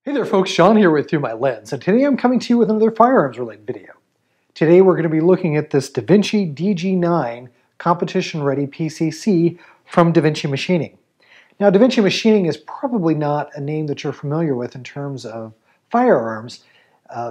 Hey there folks, Sean here with Through My Lens, and today I'm coming to you with another firearms related video. Today we're going to be looking at this Davinci DG-9 Competition Ready PCC from Davinci Machining. Now Davinci Machining is probably not a name that you're familiar with in terms of firearms.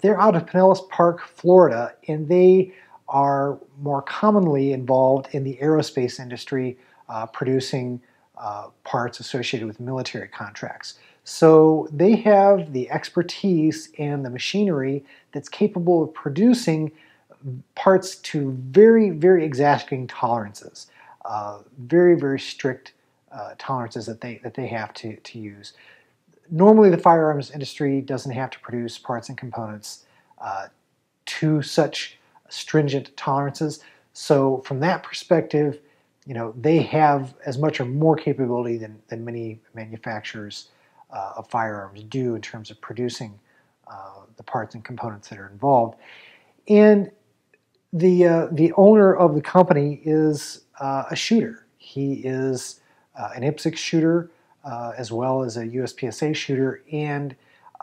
They're out of Pinellas Park, Florida, and they are more commonly involved in the aerospace industry, producing parts associated with military contracts. So they have the expertise and the machinery that's capable of producing parts to very, very exacting tolerances, very, very strict tolerances that they have to use. Normally, the firearms industry doesn't have to produce parts and components to such stringent tolerances. So from that perspective, you know, they have as much or more capability than many manufacturers of firearms do in terms of producing the parts and components that are involved. And the owner of the company is a shooter. He is an IPSC shooter as well as a USPSA shooter, and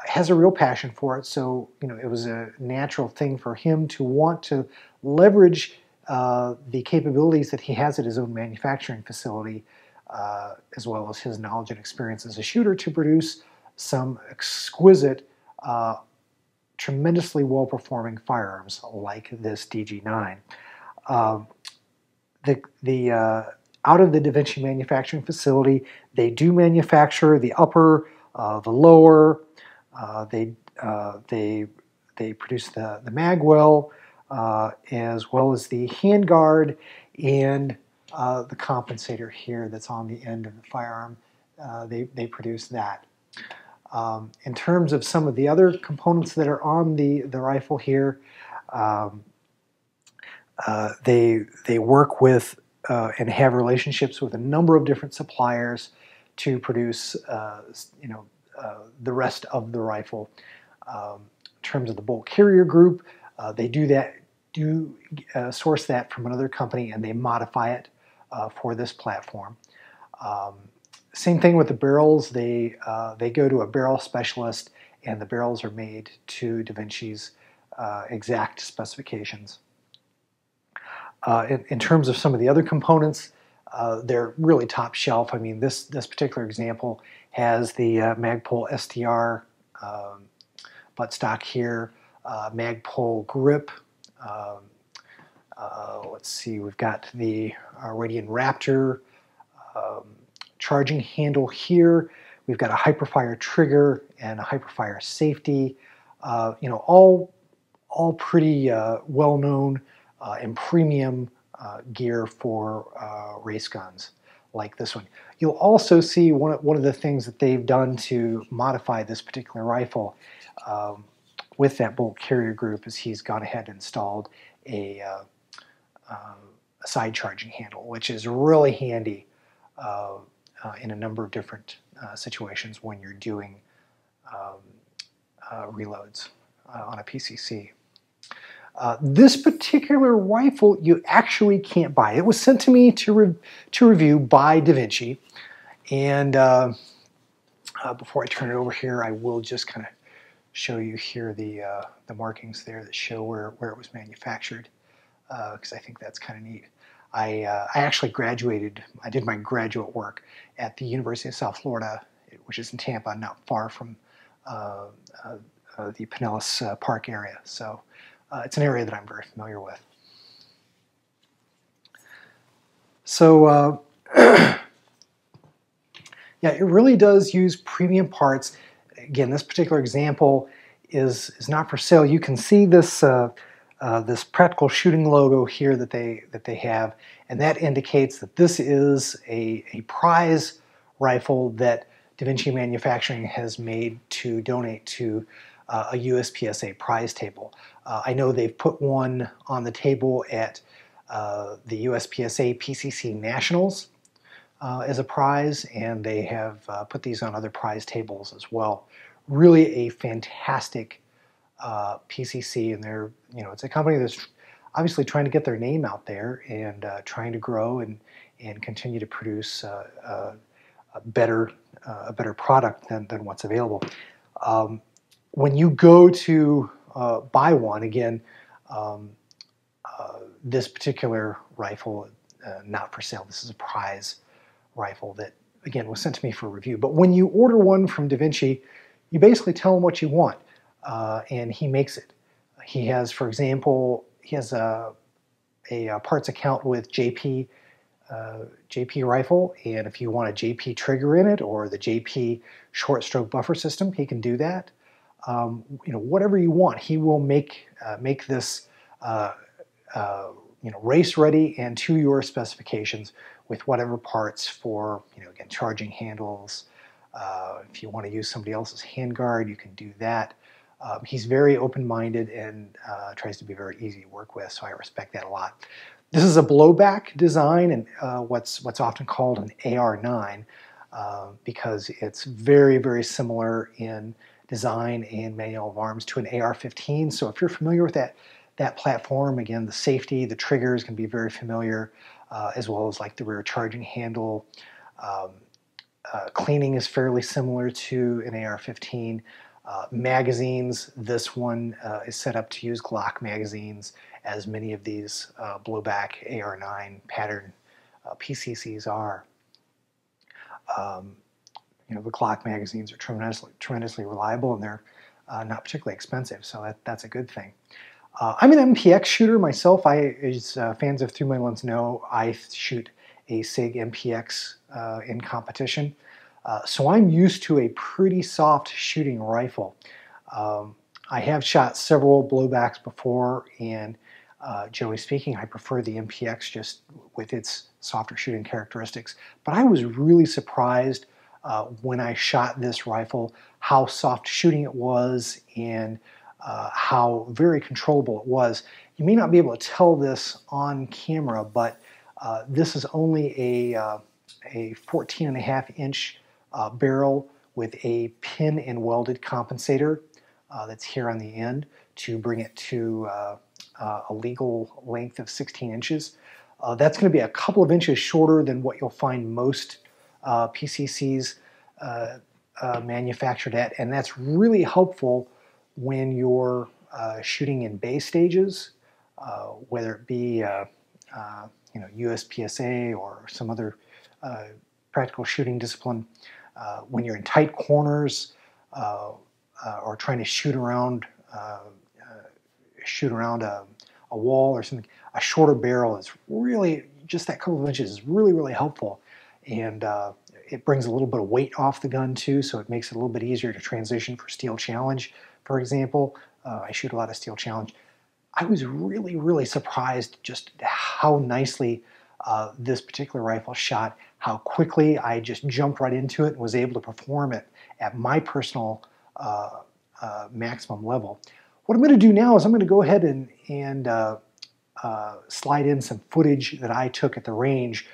has a real passion for it. So, you know, it was a natural thing for him to want to leverage the capabilities that he has at his own manufacturing facility, as well as his knowledge and experience as a shooter, to produce some exquisite, tremendously well-performing firearms like this DG-9. Out of the Davinci manufacturing facility, they do manufacture the upper, the lower. They produce the magwell, as well as the handguard and the compensator here that's on the end of the firearm. They produce that. In terms of some of the other components that are on the rifle here, they work with and have relationships with a number of different suppliers to produce the rest of the rifle. In terms of the bolt carrier group, they do source that from another company, and they modify it for this platform. Same thing with the barrels. They go to a barrel specialist, and the barrels are made to Davinci's exact specifications. In terms of some of the other components, they're really top shelf. I mean, this particular example has the Magpul STR buttstock here, Magpul grip. Let's see, we've got the Radian Raptor charging handle here. We've got a Hyperfire trigger and a Hyperfire safety. You know, all pretty well-known and premium gear for race guns like this one. You'll also see one of the things that they've done to modify this particular rifle with that bolt carrier group is he's gone ahead and installed a side charging handle, which is really handy in a number of different situations when you're doing reloads on a PCC. This particular rifle you actually can't buy. It was sent to me to review by Davinci, and before I turn it over here, I will just kind of show you here the markings there that show where it was manufactured, because I think that's kind of neat. I actually graduated. I did my graduate work at the University of South Florida, which is in Tampa, not far from the Pinellas Park area. So it's an area that I'm very familiar with. So yeah, it really does use premium parts. Again, this particular example is not for sale. You can see this this practical shooting logo here that they have, and that indicates that this is a prize rifle that Davinci Manufacturing has made to donate to a USPSA prize table. I know they've put one on the table at the USPSA PCC Nationals as a prize, and they have put these on other prize tables as well. Really a fantastic PCC, and they're, you know, it's a company that's obviously trying to get their name out there and trying to grow and continue to produce a better product than what's available. When you go to buy one, again, this particular rifle, not for sale. This is a prize rifle that, again, was sent to me for review. But when you order one from Davinci, you basically tell him what you want, and he makes it. He has, for example, he has a parts account with JP rifle, and if you want a JP trigger in it or the JP short stroke buffer system, he can do that. Whatever you want, he will make this race ready and to your specifications with whatever parts for, again, charging handles. If you want to use somebody else's handguard, you can do that. He's very open-minded and tries to be very easy to work with, so I respect that a lot. This is a blowback design, and what's often called an AR-9 because it's very, very similar in design and manual of arms to an AR-15. So if you're familiar with that platform, again, the safety, the triggers can be very familiar, as well as like the rear charging handle. Cleaning is fairly similar to an AR-15. Magazines, this one is set up to use Glock magazines, as many of these blowback AR-9 pattern PCCs are. The Glock magazines are tremendously reliable, and they're not particularly expensive, so that's a good thing. I'm an MPX shooter myself. As fans of Through My Lens know, I shoot a SIG MPX in competition. So I'm used to a pretty soft shooting rifle. I have shot several blowbacks before, and generally speaking, I prefer the MPX just with its softer shooting characteristics. But I was really surprised when I shot this rifle how soft shooting it was and how very controllable it was. You may not be able to tell this on camera, but this is only a 14.5-inch barrel with a pin and welded compensator that's here on the end to bring it to a legal length of 16 inches. That's going to be a couple of inches shorter than what you'll find most PCCs manufactured at, and that's really helpful when you're shooting in bay stages, whether it be USPSA or some other practical shooting discipline. When you're in tight corners or trying to shoot around a wall or something, a shorter barrel is really, just that couple of inches is really, really helpful. And it brings a little bit of weight off the gun too, so it makes it a little bit easier to transition for Steel Challenge, for example. I shoot a lot of Steel Challenge. I was really, really surprised just how nicely this particular rifle shot, how quickly I just jumped right into it and was able to perform it at my personal maximum level. What I'm going to do now is I'm going to go ahead and slide in some footage that I took at the range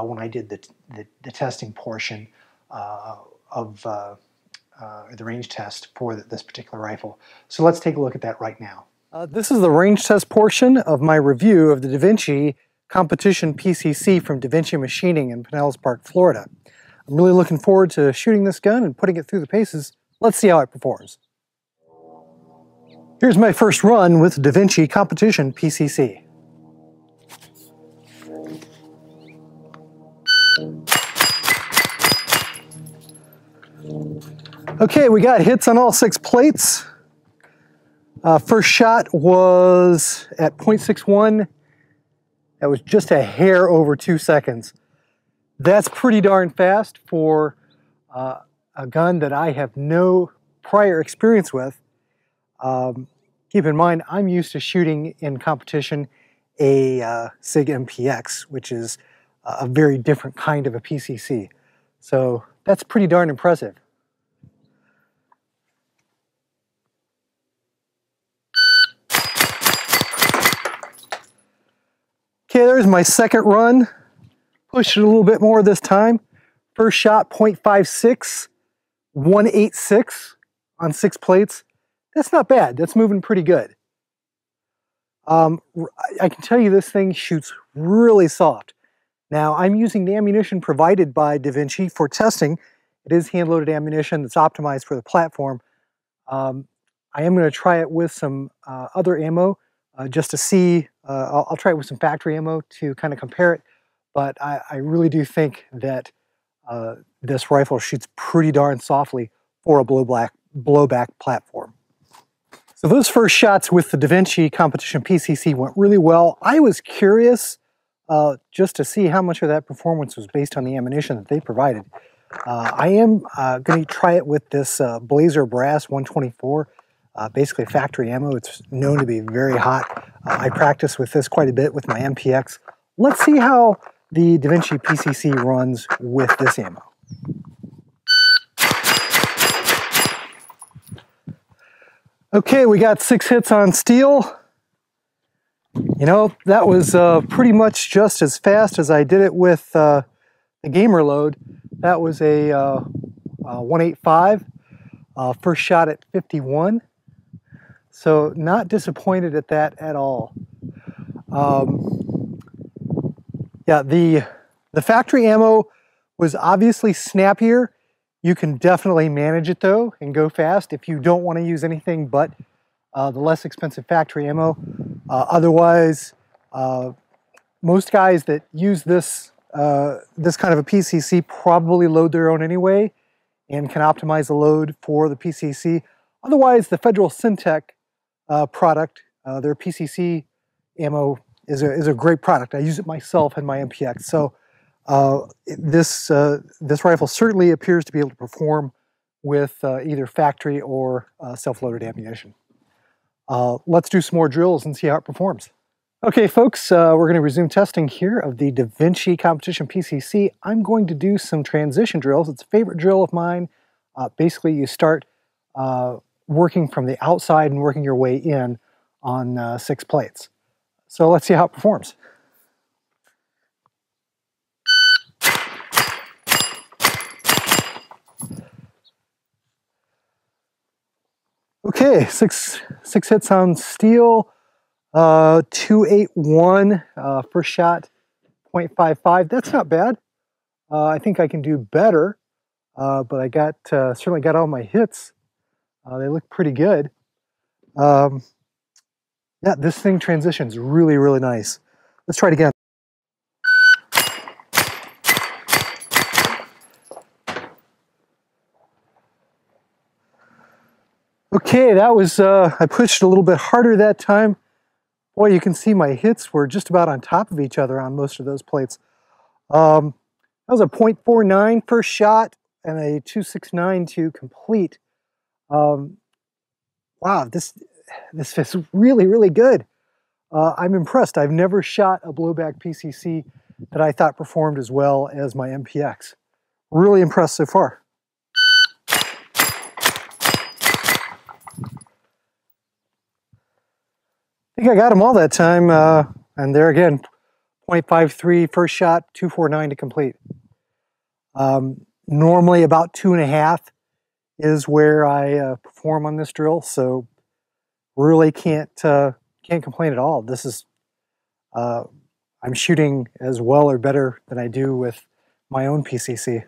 when I did the testing portion of the range test for this particular rifle. So let's take a look at that right now. This is the range test portion of my review of the Davinci Competition PCC from Davinci Machining in Pinellas Park, Florida. I'm really looking forward to shooting this gun and putting it through the paces. Let's see how it performs. Here's my first run with Davinci Competition PCC. Okay, we got hits on all 6 plates. First shot was at .61. That was just a hair over 2 seconds. That's pretty darn fast for a gun that I have no prior experience with. Keep in mind, I'm used to shooting in competition a SIG MPX, which is a very different kind of a PCC. So that's pretty darn impressive. Okay, there's my second run. Pushed it a little bit more this time. First shot, .56, 186 on 6 plates. That's not bad. That's moving pretty good. I can tell you this thing shoots really soft. Now, I'm using the ammunition provided by Davinci for testing. It is hand-loaded ammunition that's optimized for the platform. I am going to try it with some other ammo just to see. I'll try it with some factory ammo to kind of compare it, but I really do think that this rifle shoots pretty darn softly for a blowback platform. So those first shots with the Davinci Competition PCC went really well. I was curious just to see how much of that performance was based on the ammunition that they provided. I am going to try it with this Blazer Brass 124, basically factory ammo. It's known to be very hot. I practice with this quite a bit with my MPX. Let's see how the Davinci PCC runs with this ammo. Okay, we got 6 hits on steel. You know, that was pretty much just as fast as I did it with the gamer load. That was a 185, first shot at 51. So not disappointed at that at all. Yeah, the factory ammo was obviously snappier. You can definitely manage it though and go fast if you don't want to use anything but the less expensive factory ammo. Otherwise, most guys that use this kind of a PCC probably load their own anyway and can optimize the load for the PCC. Otherwise, the Federal Syntec product, their PCC ammo is a great product. I use it myself in my MPX. So this rifle certainly appears to be able to perform with either factory or self-loaded ammunition. Let's do some more drills and see how it performs. Okay, folks, we're going to resume testing here of the Davinci Competition PCC. I'm going to do some transition drills. It's a favorite drill of mine. Basically, you start working from the outside and working your way in on 6 plates. So let's see how it performs. Okay, six hits on steel. 281, first shot, 0.55. That's not bad. I think I can do better, but I certainly got all my hits. They look pretty good. Yeah, this thing transitions really, really nice. Let's try it again. Okay, that was, I pushed a little bit harder that time. Boy, you can see my hits were just about on top of each other on most of those plates. That was a 0.49 first shot and a 269 to complete. Wow, this feels really, really good. I'm impressed. I've never shot a blowback PCC that I thought performed as well as my MPX. Really impressed so far. I think I got them all that time, and there again, 0.53 first shot, 249 to complete. Normally about 2.5 is where I perform on this drill, so really can't complain at all. This is I'm shooting as well or better than I do with my own PCC.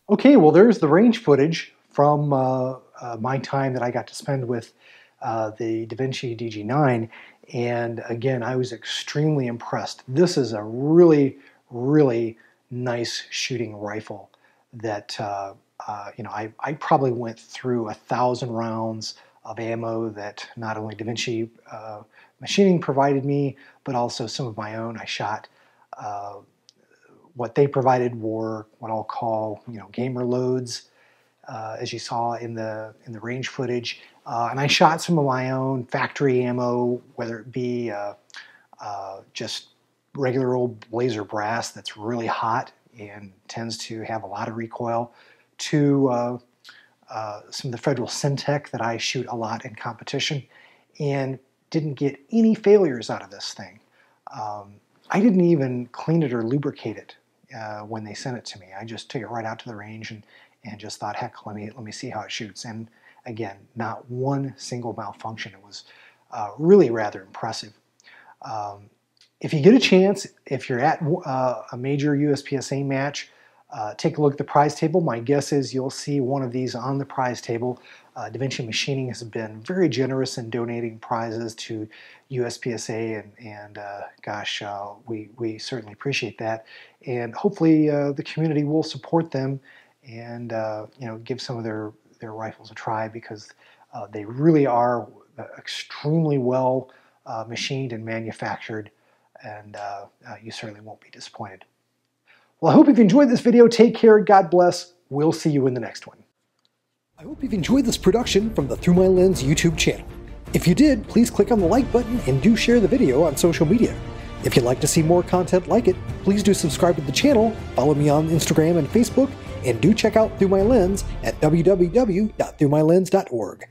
Okay, well there's the range footage from my time that I got to spend with the Davinci DG-9, and again I was extremely impressed. This is a really, really nice shooting rifle that you know, I probably went through 1,000 rounds of ammo that not only Davinci Machining provided me, but also some of my own. I shot what they provided were what I'll call, you know, gamer loads, as you saw in the range footage, and I shot some of my own factory ammo, whether it be just regular old Blazer Brass that's really hot and tends to have a lot of recoil, to some of the Federal Syntech that I shoot a lot in competition, and didn't get any failures out of this thing. I didn't even clean it or lubricate it when they sent it to me. I just took it right out to the range and just thought, heck, let me see how it shoots. And again, not one single malfunction. It was really rather impressive. If you get a chance, if you're at a major USPSA match, take a look at the prize table. My guess is you'll see one of these on the prize table. Davinci Machining has been very generous in donating prizes to USPSA, and gosh, we certainly appreciate that. And hopefully the community will support them and give some of their rifles a try, because they really are extremely well machined and manufactured, and you certainly won't be disappointed. Well, I hope you've enjoyed this video. Take care. God bless. We'll see you in the next one. I hope you've enjoyed this production from the Through My Lens YouTube channel. If you did, please click on the like button and do share the video on social media. If you'd like to see more content like it, please do subscribe to the channel, follow me on Instagram and Facebook, and do check out Through My Lens at www.throughmylens.org.